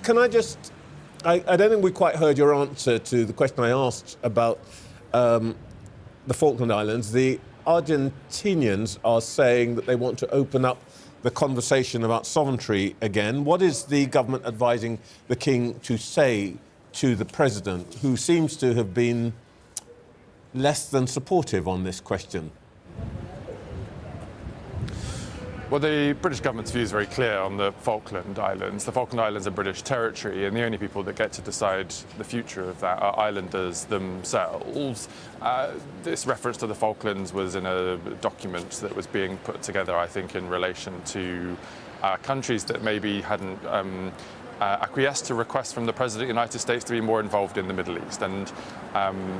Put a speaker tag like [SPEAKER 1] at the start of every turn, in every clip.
[SPEAKER 1] Can I just... I don't think we quite heard your answer to the question I asked about the Falkland Islands. The Argentinians are saying that they want to open up the conversation about sovereignty again. What is the government advising the King to say to the President, who seems to have been less than supportive on this question?
[SPEAKER 2] Well, the British government's view is very clear on the Falkland Islands. The Falkland Islands are British territory, and the only people that get to decide the future of that are islanders themselves. This reference to the Falklands was in a document that was being put together, I think, in relation to countries that maybe hadn't acquiesced to requests from the President of the United States to be more involved in the Middle East. And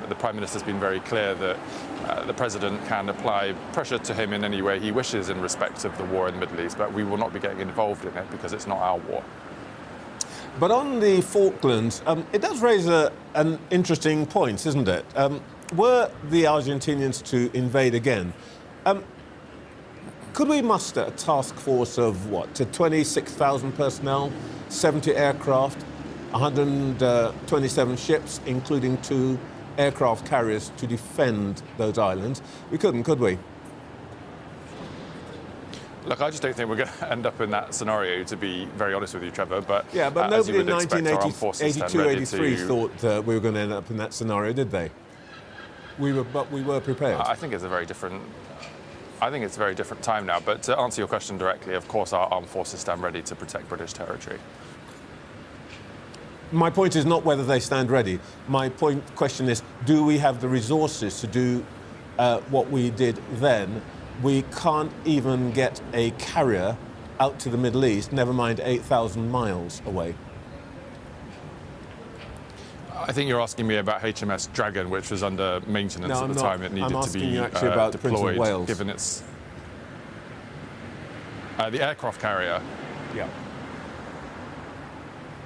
[SPEAKER 2] the Prime Minister's been very clear that the President can apply pressure to him in any way he wishes in respect of the war in the Middle East, but we will not be getting involved in it because it's not our war.
[SPEAKER 1] But on the Falklands, it does raise an interesting point, isn't it? Were the Argentinians to invade again, could we muster a task force of, what, to 26,000 personnel, 70 aircraft, 127 ships, including 2 aircraft carriers to defend those islands? We couldn't, could we?
[SPEAKER 2] Look, I just don't think we're going to end up in that scenario, to be very honest with you, Trevor. But
[SPEAKER 1] yeah, but nobody in 1982-83 thought we were going to end up in that scenario, did they? But we were prepared.
[SPEAKER 2] I think it's a very different time now. But to answer your question directly, of course, our armed forces stand ready to protect British territory.
[SPEAKER 1] My point is not whether they stand ready. My question is, do we have the resources to do what we did then? We can't even get a carrier out to the Middle East, never mind 8,000 miles away.
[SPEAKER 2] I think you're asking me about HMS Dragon, which was under maintenance at the time it needed to be deployed, given its... the aircraft carrier.
[SPEAKER 1] Yeah.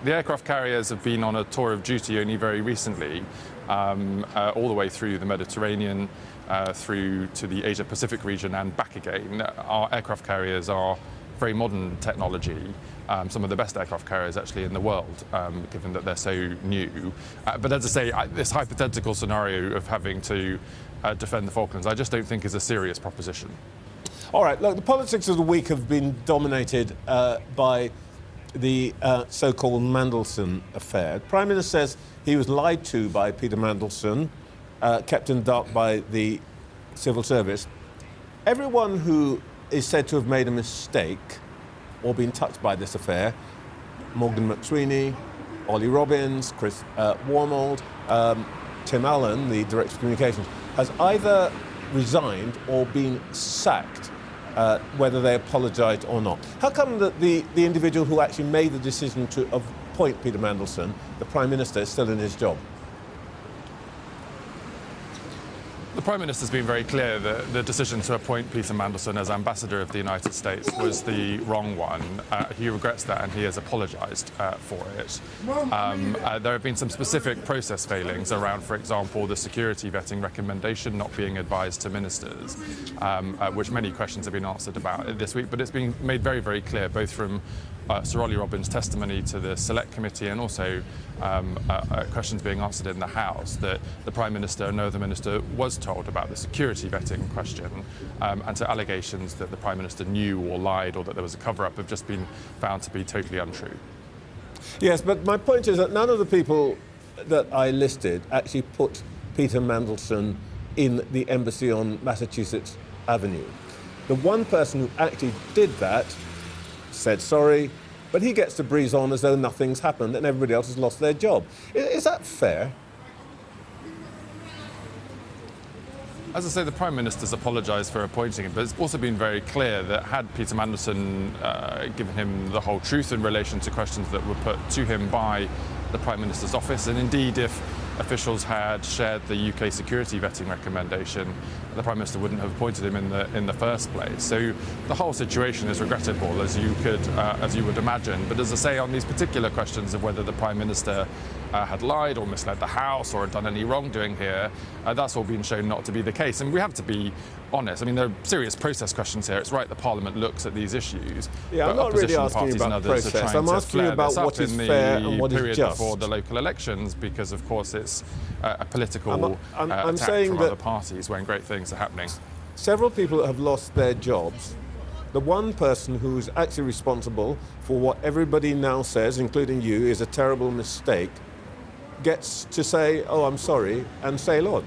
[SPEAKER 2] The aircraft carriers have been on a tour of duty only very recently, all the way through the Mediterranean, through to the Asia-Pacific region and back again. Our aircraft carriers are very modern technology, some of the best aircraft carriers actually in the world, given that they're so new. But as I say, this hypothetical scenario of having to defend the Falklands, I just don't think is a serious proposition.
[SPEAKER 1] All right, look, the politics of the week have been dominated by the so-called Mandelson affair. The Prime Minister says he was lied to by Peter Mandelson, kept in the dark by the civil service. Everyone who is said to have made a mistake or been touched by this affair, Morgan McSweeney, Ollie Robbins, Chris Wormold, Tim Allen, the Director of Communications, has either resigned or been sacked, whether they apologised or not. How come that the individual who actually made the decision to appoint Peter Mandelson, the Prime Minister, is still in his job?
[SPEAKER 2] The Prime Minister's been very clear that the decision to appoint Peter Mandelson as Ambassador of the United States was the wrong one. He regrets that and he has apologised for it. There have been some specific process failings around, for example, the security vetting recommendation not being advised to ministers, which many questions have been answered about this week. But it's been made very, very clear, both from Sir Ollie Robbins' testimony to the Select Committee and also questions being answered in the House, that the Prime Minister and no other minister was told about the security vetting question, and to allegations that the Prime Minister knew or lied or that there was a cover-up have just been found to be totally untrue.
[SPEAKER 1] Yes, but my point is that none of the people that I listed actually put Peter Mandelson in the embassy on Massachusetts Avenue. The one person who actually did that said sorry, but he gets to breeze on as though nothing's happened and everybody else has lost their job. Is that fair?
[SPEAKER 2] As I say, the Prime Minister's apologised for appointing him, but it's also been very clear that had Peter Mandelson given him the whole truth in relation to questions that were put to him by the Prime Minister's office, and indeed if officials had shared the UK security vetting recommendation, the Prime Minister wouldn't have appointed him in the first place. So the whole situation is regrettable, as you would imagine. But as I say, on these particular questions of whether the Prime Minister had lied or misled the House or had done any wrongdoing here, that's all been shown not to be the case. And we have to be honest. I mean, there are serious process questions here. It's right that Parliament looks at these issues.
[SPEAKER 1] Yeah, I'm not really asking you about process. I'm asking you about what is fair and what is just.
[SPEAKER 2] Before the local elections, because of course it's a political
[SPEAKER 1] I'm
[SPEAKER 2] attack
[SPEAKER 1] saying
[SPEAKER 2] from
[SPEAKER 1] that
[SPEAKER 2] other parties when great things are happening.
[SPEAKER 1] Several people have lost their jobs. The one person who's actually responsible for what everybody now says, including you, is a terrible mistake, gets to say, "Oh, I'm sorry," and sail on.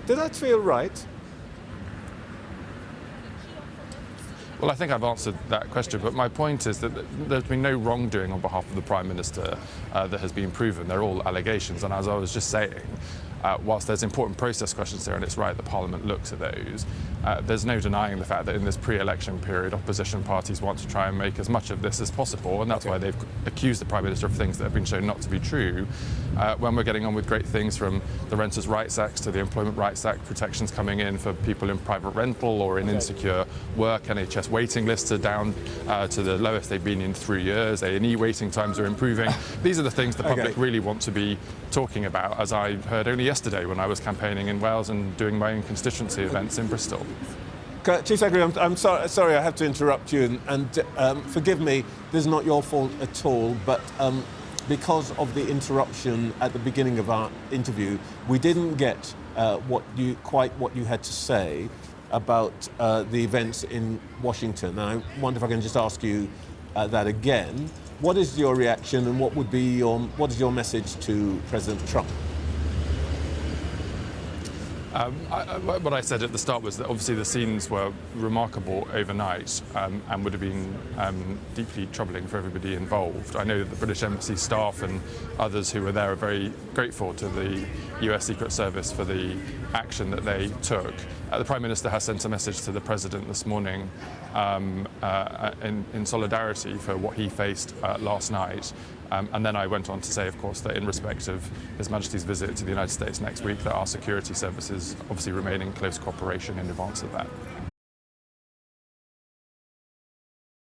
[SPEAKER 1] Did that feel right?
[SPEAKER 2] Well, I think I've answered that question, but my point is that there's been no wrongdoing on behalf of the Prime Minister that has been proven. They're all allegations, and as I was just saying, whilst there's important process questions there, and it's right that Parliament looks at those, there's no denying the fact that in this pre-election period, opposition parties want to try and make as much of this as possible, and that's why they've accused the Prime Minister of things that have been shown not to be true, when we're getting on with great things from the Renters' Rights Act to the Employment Rights Act, protections coming in for people in private rental or in insecure work. NHS waiting lists are down to the lowest they've been in 3 years. A&E waiting times are improving. These are the things the public really want to be talking about, as I heard only yesterday when I was campaigning in Wales and doing my own constituency events in Bristol.
[SPEAKER 1] Chief Secretary, I'm sorry I have to interrupt you, and forgive me, this is not your fault at all, but because of the interruption at the beginning of our interview, we didn't get what you had to say about the events in Washington. And I wonder if I can just ask you that again. What is your reaction, and what is your message to President Trump?
[SPEAKER 2] What I said at the start was that obviously the scenes were remarkable overnight and would have been deeply troubling for everybody involved. I know that the British Embassy staff and others who were there are very grateful to the US Secret Service for the action that they took. The Prime Minister has sent a message to the President this morning in solidarity for what he faced last night. And then I went on to say, of course, that in respect of His Majesty's visit to the United States next week, that our security services obviously remain in close cooperation in advance of that.